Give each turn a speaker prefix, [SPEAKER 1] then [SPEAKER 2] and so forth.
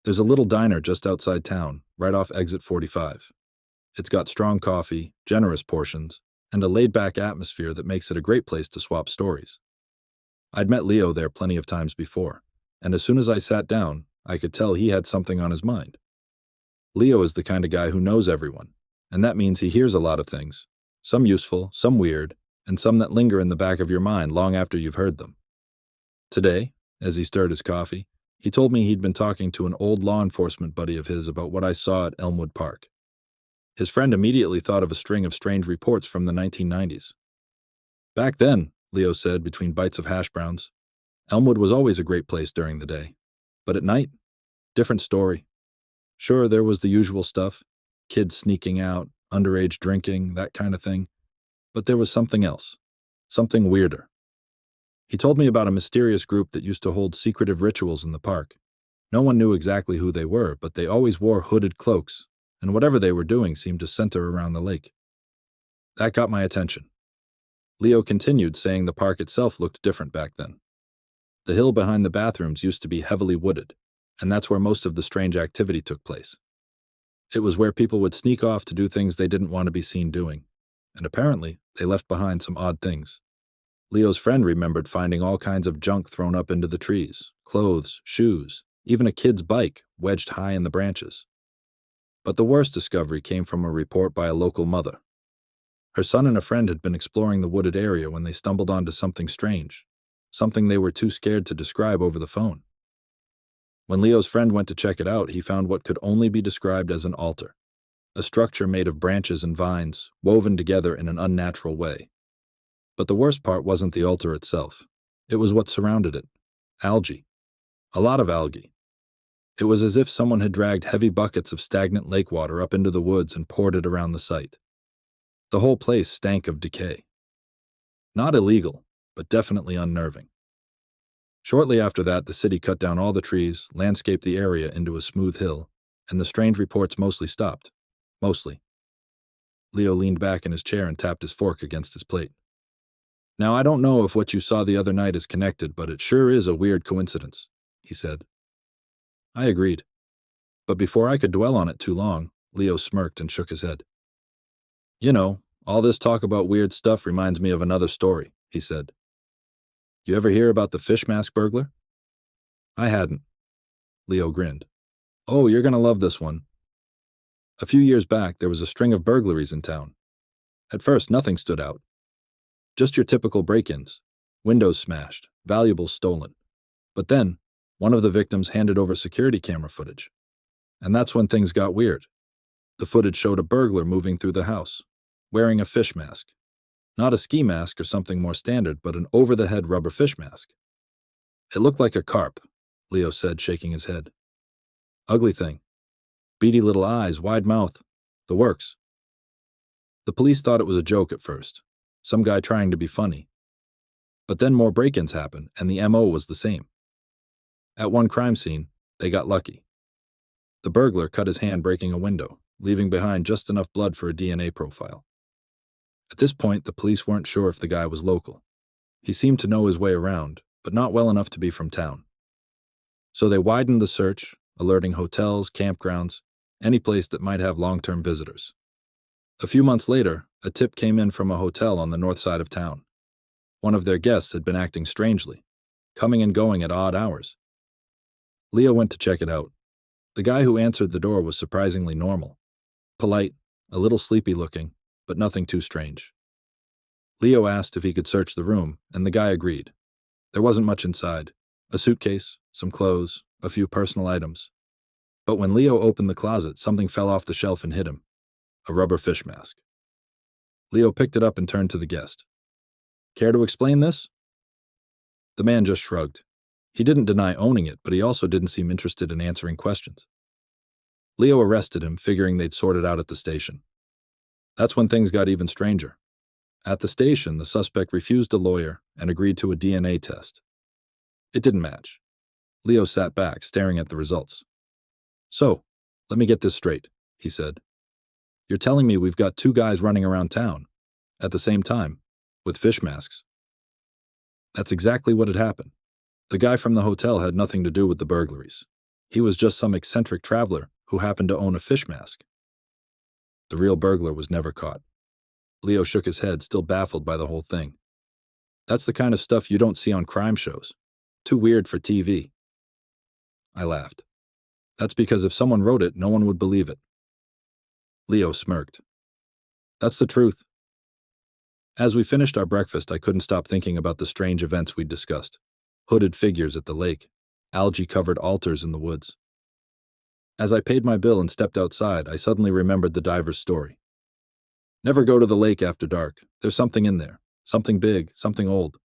[SPEAKER 1] There's a little diner just outside town, right off exit 45. It's got strong coffee, generous portions, and a laid-back atmosphere that makes it a great place to swap stories. I'd met Leo there plenty of times before, and as soon as I sat down, I could tell he had something on his mind. Leo is the kind of guy who knows everyone, and that means he hears a lot of things, some useful, some weird, and some that linger in the back of your mind long after you've heard them. Today, as he stirred his coffee, he told me he'd been talking to an old law enforcement buddy of his about what I saw at Elmwood Park. His friend immediately thought of a string of strange reports from the 1990s. Back then, Leo said between bites of hash browns, Elmwood was always a great place during the day. But at night, different story. Sure, there was the usual stuff, kids sneaking out, underage drinking, that kind of thing. But there was something else, something weirder. He told me about a mysterious group that used to hold secretive rituals in the park. No one knew exactly who they were, but they always wore hooded cloaks, and whatever they were doing seemed to center around the lake. That got my attention. Leo continued, saying the park itself looked different back then. The hill behind the bathrooms used to be heavily wooded, and that's where most of the strange activity took place. It was where people would sneak off to do things they didn't want to be seen doing, and apparently they left behind some odd things. Leo's friend remembered finding all kinds of junk thrown up into the trees, clothes, shoes, even a kid's bike wedged high in the branches. But the worst discovery came from a report by a local mother. Her son and a friend had been exploring the wooded area when they stumbled onto something strange, something they were too scared to describe over the phone. When Leo's friend went to check it out, he found what could only be described as an altar, a structure made of branches and vines, woven together in an unnatural way. But the worst part wasn't the altar itself. It was what surrounded it. Algae. A lot of algae. It was as if someone had dragged heavy buckets of stagnant lake water up into the woods and poured it around the site. The whole place stank of decay. Not illegal, but definitely unnerving. Shortly after that, the city cut down all the trees, landscaped the area into a smooth hill, and the strange reports mostly stopped. Mostly. Leo leaned back in his chair and tapped his fork against his plate. Now, I don't know if what you saw the other night is connected, but it sure is a weird coincidence, he said. I agreed. But before I could dwell on it too long, Leo smirked and shook his head. You know, all this talk about weird stuff reminds me of another story, he said. You ever hear about the fish mask burglar? I hadn't. Leo grinned. Oh, you're gonna love this one. A few years back, there was a string of burglaries in town. At first, nothing stood out. Just your typical break-ins. Windows smashed, valuables stolen. But then, one of the victims handed over security camera footage. And that's when things got weird. The footage showed a burglar moving through the house, wearing a fish mask. Not a ski mask or something more standard, but an over-the-head rubber fish mask. It looked like a carp, Leo said, shaking his head. Ugly thing. Beady little eyes, wide mouth. The works. The police thought it was a joke at first. Some guy trying to be funny. But then more break-ins happened, and the MO was the same. At one crime scene, they got lucky. The burglar cut his hand breaking a window, leaving behind just enough blood for a DNA profile. At this point, the police weren't sure if the guy was local. He seemed to know his way around, but not well enough to be from town. So they widened the search, alerting hotels, campgrounds, any place that might have long-term visitors. A few months later, a tip came in from a hotel on the north side of town. One of their guests had been acting strangely, coming and going at odd hours. Leo went to check it out. The guy who answered the door was surprisingly normal. Polite, a little sleepy-looking, but nothing too strange. Leo asked if he could search the room, and the guy agreed. There wasn't much inside. A suitcase, some clothes, a few personal items. But when Leo opened the closet, something fell off the shelf and hit him. A rubber fish mask. Leo picked it up and turned to the guest. Care to explain this? The man just shrugged. He didn't deny owning it, but he also didn't seem interested in answering questions. Leo arrested him, figuring they'd sort it out at the station. That's when things got even stranger. At the station, the suspect refused a lawyer and agreed to a DNA test. It didn't match. Leo sat back, staring at the results. So, let me get this straight, he said. You're telling me we've got two guys running around town, at the same time, with fish masks? That's exactly what had happened. The guy from the hotel had nothing to do with the burglaries. He was just some eccentric traveler who happened to own a fish mask. The real burglar was never caught. Leo shook his head, still baffled by the whole thing. That's the kind of stuff you don't see on crime shows. Too weird for TV. I laughed. That's because if someone wrote it, no one would believe it. Leo smirked. That's the truth. As we finished our breakfast, I couldn't stop thinking about the strange events we'd discussed. Hooded figures at the lake, algae-covered altars in the woods. As I paid my bill and stepped outside, I suddenly remembered the diver's story. Never go to the lake after dark. There's something in there. Something big, something old.